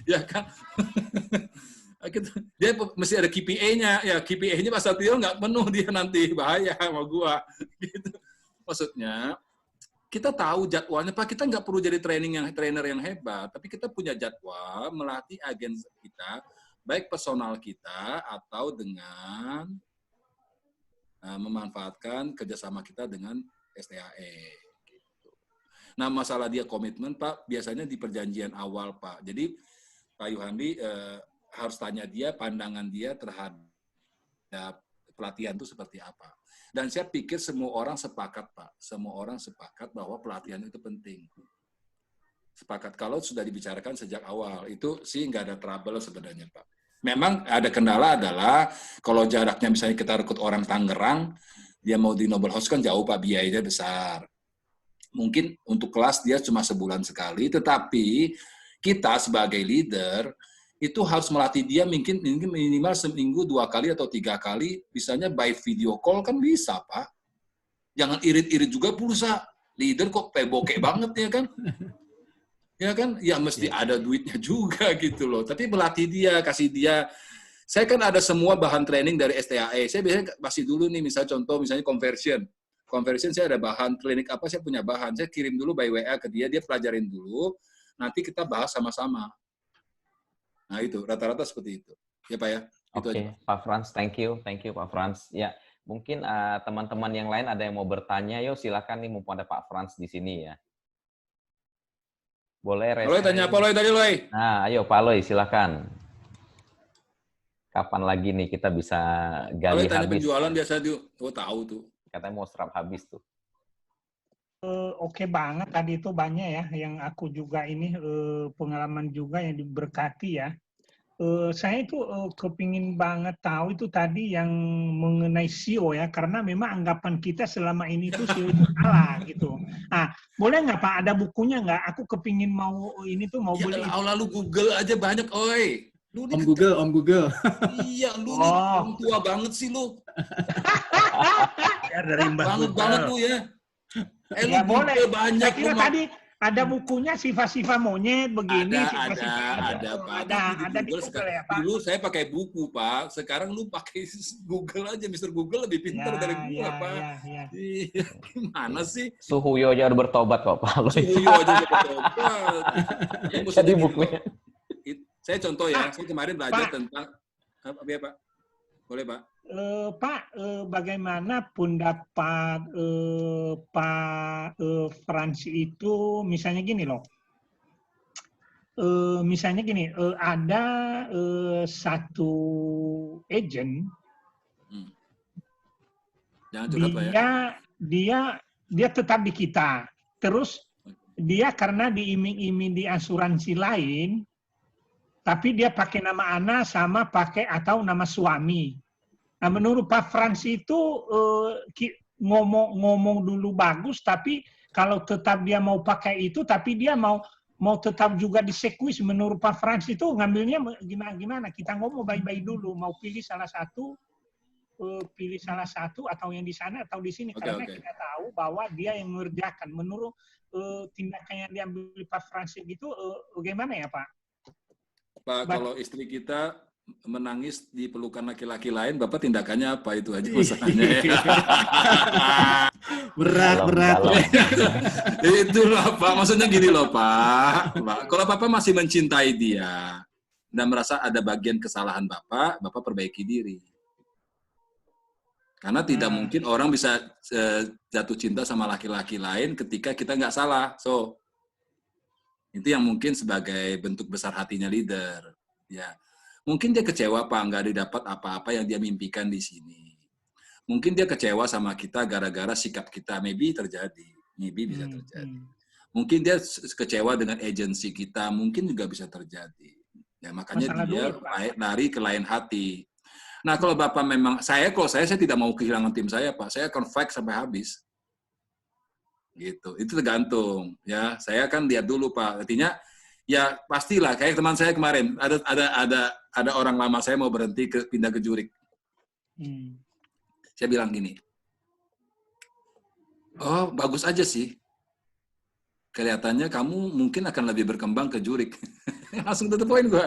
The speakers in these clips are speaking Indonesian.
Ya kan? Dia mesti ada KPI-nya, ya KPI-nya pas latihan nggak penuh dia nanti, bahaya sama gua. Gitu. Maksudnya, kita tahu jadwalnya, Pak, kita nggak perlu jadi trainer yang hebat, tapi kita punya jadwal melatih agen kita, baik personal kita atau dengan memanfaatkan kerjasama kita dengan STAE. Gitu. Nah, masalah dia komitmen, Pak, biasanya di perjanjian awal, Pak. Jadi, Pak Yuhandi harus tanya dia, pandangan dia terhadap pelatihan itu seperti apa. Dan saya pikir semua orang sepakat, Pak. Semua orang sepakat bahwa pelatihan itu penting. Sepakat. Kalau sudah dibicarakan sejak awal, itu sih nggak ada trouble sebenarnya, Pak. Memang ada kendala adalah, kalau jaraknya misalnya kita rekrut orang Tangerang, dia mau di Noble House kan jauh, Pak, biayanya besar. Mungkin untuk kelas dia cuma sebulan sekali, tetapi kita sebagai leader, itu harus melatih dia mungkin minimal seminggu 2 kali atau 3 kali, misalnya by video call kan bisa, Pak. Jangan irit-irit juga pulsa. Leader kok bokek banget ya kan? Ya kan? Ya mesti ada duitnya juga gitu loh. Tapi melatih dia, kasih dia. Saya kan ada semua bahan training dari STAE. Saya biasanya kasih dulu nih, misalnya contoh, misalnya conversion. Conversion saya ada bahan, klinik apa saya punya bahan. Saya kirim dulu by WA ke dia pelajarin dulu. Nanti kita bahas sama-sama. Nah itu, rata-rata seperti itu. Ya Pak ya? Oke, Pak Frans, thank you Pak Frans. Ya, mungkin teman-teman yang lain ada yang mau bertanya, yuk silakan nih mumpung ada Pak Frans di sini ya. Boleh Loy tanya apa Loy tadi Loy? Nah, ayo Pak Loy silakan. Kapan lagi nih kita bisa gali Loy tanya habis? Penjualan biasa dia, tahu tuh. Katanya mau serap habis tuh. Oke banget tadi itu banyak ya yang aku juga ini pengalaman juga yang diberkati ya. Saya itu kepingin banget tahu itu tadi yang mengenai SEO ya, karena memang anggapan kita selama ini itu SEO itu salah gitu. Nah, boleh nggak Pak ada bukunya nggak? Aku kepingin mau ini tuh mau beli. Lalu Google aja banyak, oi. Lu Om Google. Iya, lu nih orang tua banget sih lu. Ya, dari banget lu ya. Ya boleh. Banyak. Saya kira tadi ada bukunya sifat-sifat monyet begini. Ada di Google ya, Pak. Dulu saya pakai buku, Pak. Sekarang lu pakai Google aja. Mr. Google lebih pintar dari gua, Pak. Iya. Gimana sih? Suhuyo aja udah bertobat kok, Pak. Suhuyo aja udah bertobat. Jadi bukunya. Saya contoh ya. Saya kemarin belajar tentang apa ya, Pak? Boleh, Pak? Pak, bagaimana pendapat Pak Frans itu, misalnya gini loh, ada satu agent, jangan curhat, Pak, ya. Dia tetap di kita, terus dia karena diiming-iming di asuransi lain, tapi dia pakai nama anak sama pakai atau nama suami. Nah, menurut Pak Frans itu ngomong dulu bagus, tapi kalau tetap dia mau pakai itu, tapi dia mau tetap juga disekuis. Menurut Pak Frans itu ngambilnya gimana? Kita ngomong baik-baik dulu, mau pilih salah satu atau yang di sana atau di sini, karena kita tahu bahwa dia yang mengerjakan. Menurut tindakan yang diambil Pak Frans itu bagaimana ya Pak? Pak, kalau istri kita menangis di pelukan laki-laki lain, Bapak tindakannya apa itu aja masalahnya ya. berat. Itulah Pak, maksudnya gini loh Pak. Kalau Bapak masih mencintai dia dan merasa ada bagian kesalahan Bapak perbaiki diri. Karena tidak mungkin orang bisa jatuh cinta sama laki-laki lain ketika kita nggak salah. So, itu yang mungkin sebagai bentuk besar hatinya leader. Ya. Mungkin dia kecewa Pak, nggak didapat apa-apa yang dia mimpikan di sini. Mungkin dia kecewa sama kita gara-gara sikap kita, maybe terjadi, bisa terjadi. Mungkin dia kecewa dengan agensi kita, mungkin juga bisa terjadi. Ya makanya dia lari ke lain hati. Nah kalau Bapak memang, saya tidak mau kehilangan tim saya Pak, saya akan fight sampai habis. Gitu, itu tergantung. Ya, saya akan lihat dulu Pak. Artinya ya pastilah kayak teman saya kemarin ada orang lama saya mau berhenti pindah ke Jurik. Saya bilang gini, oh bagus aja sih, kelihatannya kamu mungkin akan lebih berkembang ke jurik. Langsung to the point gue.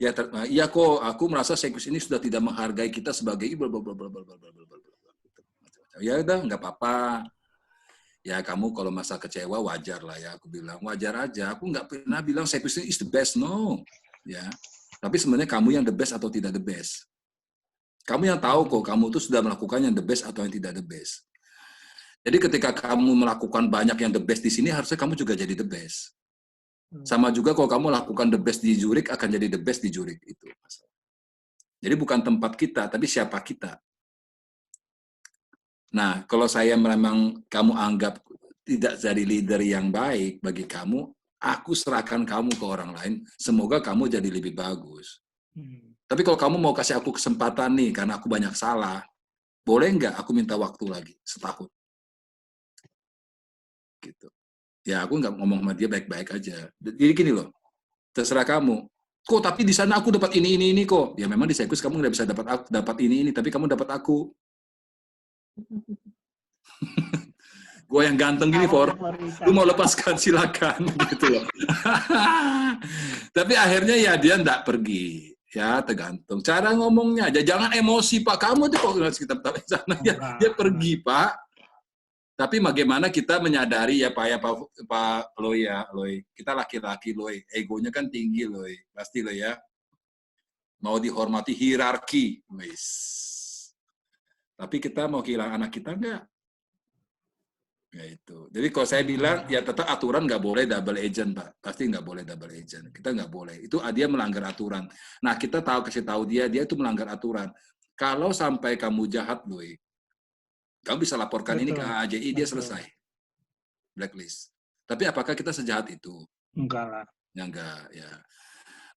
Ya, iya kok, aku merasa Sekgus ini sudah tidak menghargai kita sebagai ya udah, nggak apa-apa. Ya kamu kalau masa kecewa wajar lah ya, aku bilang wajar aja. Aku nggak pernah bilang Sekgus ini is the best, no. Ya, tapi sebenarnya kamu yang the best atau tidak the best. Kamu yang tahu kok, kamu tuh sudah melakukan yang the best atau yang tidak the best. Jadi ketika kamu melakukan banyak yang the best di sini, harusnya kamu juga jadi the best. Sama juga kalau kamu lakukan the best di Zurich, akan jadi the best di Zurich. Itu. Jadi bukan tempat kita, tapi siapa kita. Nah, kalau saya memang kamu anggap tidak jadi leader yang baik bagi kamu, aku serahkan kamu ke orang lain, semoga kamu jadi lebih bagus. Tapi kalau kamu mau kasih aku kesempatan nih, karena aku banyak salah, boleh nggak aku minta waktu lagi, setahun? Gitu. Ya aku nggak ngomong sama dia baik-baik aja. Jadi gini loh, terserah kamu. Kok tapi di sana aku dapat ini kok. Ya memang di Sekgus kamu nggak bisa dapat ini, tapi kamu dapat aku. Gue yang ganteng gini, For. Lu mau lepaskan, silakan. Gitu loh. Tapi akhirnya ya dia nggak pergi. Ya tergantung. Cara ngomongnya aja. Jangan emosi, Pak. Kamu tuh kok kita sana dia pergi, Pak. Tapi bagaimana kita menyadari ya Pak Loy. Kita laki-laki Loy, egonya kan tinggi Loy, pasti Loy ya. Mau dihormati hierarki, wis. Tapi kita mau kehilangan anak kita enggak? Ya itu. Jadi kalau saya bilang ya tetap aturan nggak boleh double agent Pak, pasti nggak boleh double agent. Kita nggak boleh. Itu dia melanggar aturan. Nah kita kasih tahu dia itu melanggar aturan. Kalau sampai kamu jahat Loy, kamu bisa laporkan ini ke AAJI, dia selesai. Blacklist. Tapi apakah kita sejahat itu? Enggak lah. Ya enggak, ya.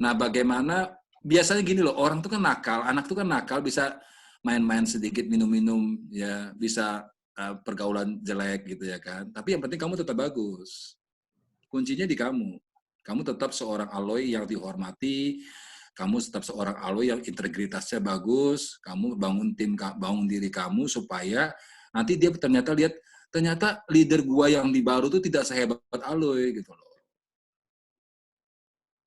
Nah, bagaimana, biasanya gini loh, orang tuh kan nakal, anak tuh kan nakal, bisa main-main sedikit, minum-minum, ya, bisa pergaulan jelek gitu ya kan. Tapi yang penting kamu tetap bagus. Kuncinya di kamu. Kamu tetap seorang Aloy yang dihormati, kamu tetap seorang Aloy yang integritasnya bagus, kamu bangun diri kamu supaya nanti dia ternyata lihat, ternyata leader gua yang di baru tuh tidak sehebat Aloy gitu loh.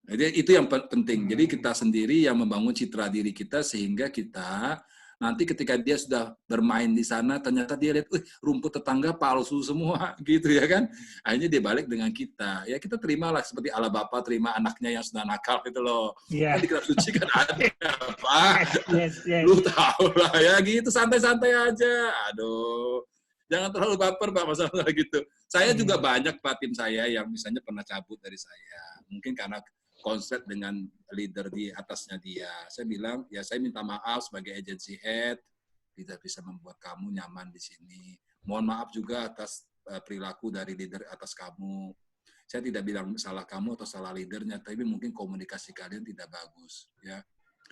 Jadi itu yang penting. Jadi kita sendiri yang membangun citra diri kita sehingga kita nanti ketika dia sudah bermain di sana ternyata dia lihat, rumput tetangga palsu semua gitu ya kan. Akhirnya dia balik dengan kita. Ya kita terimalah seperti ala bapak terima anaknya yang sudah nakal gitu loh. Yeah. Kan di kitab suci kan ada Pak. Yes. Lu tahu lah ya gitu, santai-santai aja. Aduh. Jangan terlalu baper Pak masalah gitu. Saya juga banyak Pak tim saya yang misalnya pernah cabut dari saya. Mungkin karena konsep dengan leader di atasnya dia. Saya bilang, ya saya minta maaf sebagai agency head, tidak bisa membuat kamu nyaman di sini. Mohon maaf juga atas perilaku dari leader atas kamu. Saya tidak bilang salah kamu atau salah leadernya, tapi mungkin komunikasi kalian tidak bagus. Ya.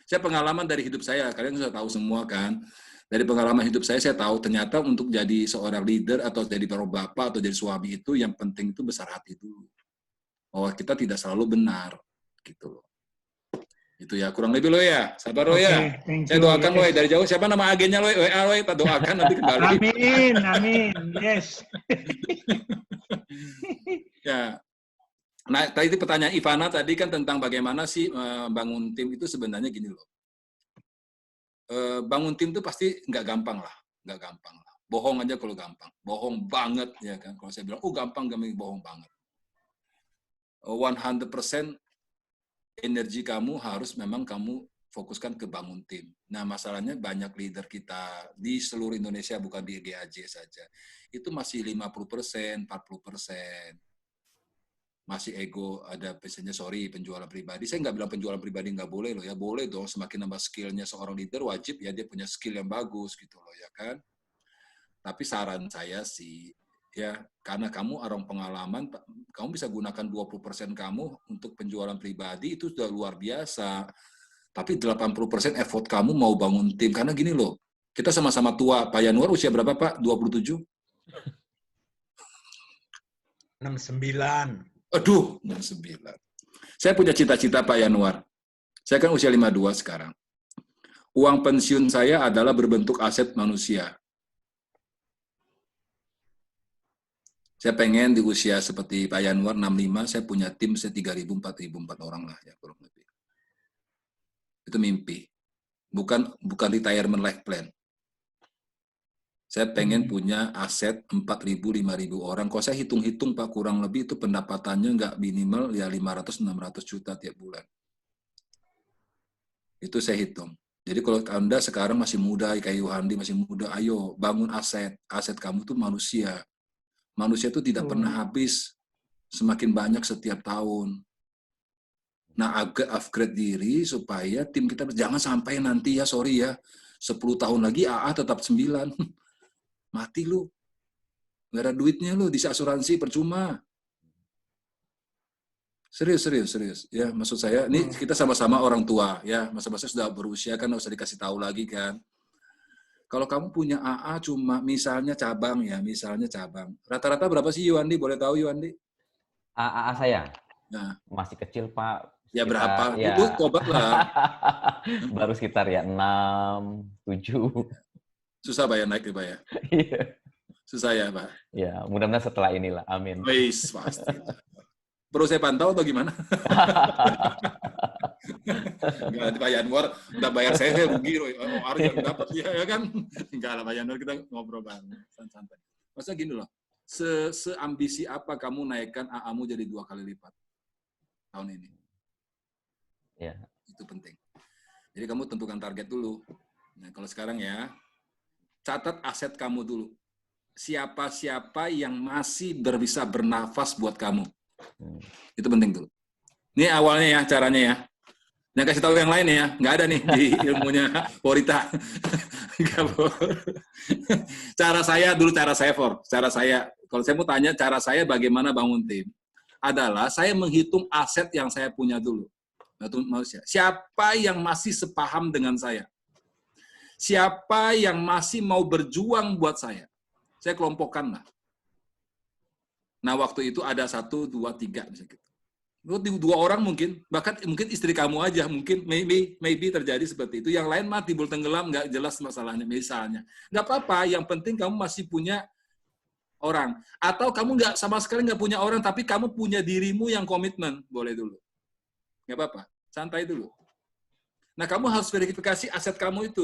Saya pengalaman dari hidup saya, kalian sudah tahu semua kan. Dari pengalaman hidup saya tahu ternyata untuk jadi seorang leader atau jadi bapak atau jadi suami itu yang penting itu besar hati dulu. Bahwa kita tidak selalu benar. Gitu loh. Itu ya kurang lebih lo ya. Sabar lo ya. Saya doakan lo dari jauh. Siapa nama agennya lo? WA lo, kita doakan nanti kembali. Amin. Yes. Ya. Nah, tadi pertanyaan Ivana tadi kan tentang bagaimana sih bangun tim itu sebenarnya gini loh. Bangun tim itu pasti nggak gampang lah. Bohong aja kalau gampang. Bohong banget ya kan. Kalau saya bilang, gampang bohong banget. 100% energi kamu harus memang kamu fokuskan ke bangun tim. Nah, masalahnya banyak leader kita di seluruh Indonesia, bukan di GAJ saja. Itu masih 50%, 40%. Masih ego, ada misalnya, penjualan pribadi. Saya nggak bilang penjualan pribadi nggak boleh loh ya. Boleh dong, semakin nambah skillnya seorang leader, wajib ya dia punya skill yang bagus gitu loh ya kan. Tapi saran saya sih, ya, karena kamu orang pengalaman, kamu bisa gunakan 20% kamu untuk penjualan pribadi, itu sudah luar biasa. Tapi 80% effort kamu mau bangun tim. Karena gini loh, kita sama-sama tua. Pak Yanuar usia berapa Pak? 27? 69. Aduh, 69. Saya punya cita-cita Pak Yanuar. Saya kan usia 52 sekarang. Uang pensiun saya adalah berbentuk aset manusia. Saya pengen di usia seperti Pak Yanwar 65, saya punya tim 3.000, 4.000 orang lah ya kurang lebih. Itu mimpi. Bukan retirement life plan. Saya pengen punya aset 4.000, 5.000 orang. Kalau saya hitung-hitung Pak, kurang lebih itu pendapatannya nggak minimal ya 500-600 juta tiap bulan. Itu saya hitung. Jadi kalau Anda sekarang masih muda, kayak Yuhandi masih muda, ayo bangun aset. Aset kamu tuh manusia. Manusia itu tidak pernah habis. Semakin banyak setiap tahun. Nah, agak upgrade diri supaya tim kita jangan sampai nanti ya, sorry ya, 10 tahun lagi AA tetap 9. Mati lu. Nggak ada duitnya lu, di asuransi percuma. Serius. Ya, maksud saya, ini kita sama-sama orang tua, ya. Masa-masa sudah berusia kan, nggak usah dikasih tahu lagi kan. Kalau kamu punya AA cuma misalnya cabang ya, Rata-rata berapa sih Yuhandi? Boleh tahu Yuhandi? AA saya Nah, masih kecil Pak. ya berapa? Ya, Itu tobat lah. baru sekitar ya 6, 7. Susah Pak ya naik Pak ya? Susah ya Pak? Ya, mudah-mudahan setelah inilah. Amin. Wis, pasti. Perlu saya pantau atau gimana? Enggak, nanti Pak Yanwar udah bayar saya rugi, harus dapat ya kan? Enggak lah Pak Yanwar, kita ngobrol bareng, santai. Maksudnya gini loh, seambisi apa kamu naikkan AA-mu jadi 2 kali lipat tahun ini? Ya. Itu penting. Jadi kamu tentukan target dulu. Nah, kalau sekarang ya, catat aset kamu dulu. Siapa-siapa yang masih bisa bernafas buat kamu. Itu penting dulu. Ini awalnya ya, caranya ya. Nah, kasih tahu yang lain ya. Nggak ada nih di ilmunya Porita. Cara saya, kalau saya mau tanya, cara saya bagaimana bangun tim, adalah saya menghitung aset yang saya punya dulu. Siapa yang masih sepaham dengan saya? Siapa yang masih mau berjuang buat saya? Saya kelompokkan lah. Nah, waktu itu ada 1, 2, 3 misalnya gitu. 2 orang mungkin, bahkan mungkin istri kamu aja, mungkin maybe terjadi seperti itu. Yang lain mati, timbul tenggelam, nggak jelas masalahnya misalnya. Nggak apa-apa, yang penting kamu masih punya orang. Atau kamu nggak sama sekali nggak punya orang, tapi kamu punya dirimu yang komitmen, boleh dulu. Nggak apa-apa, santai dulu. Nah, kamu harus verifikasi aset kamu itu.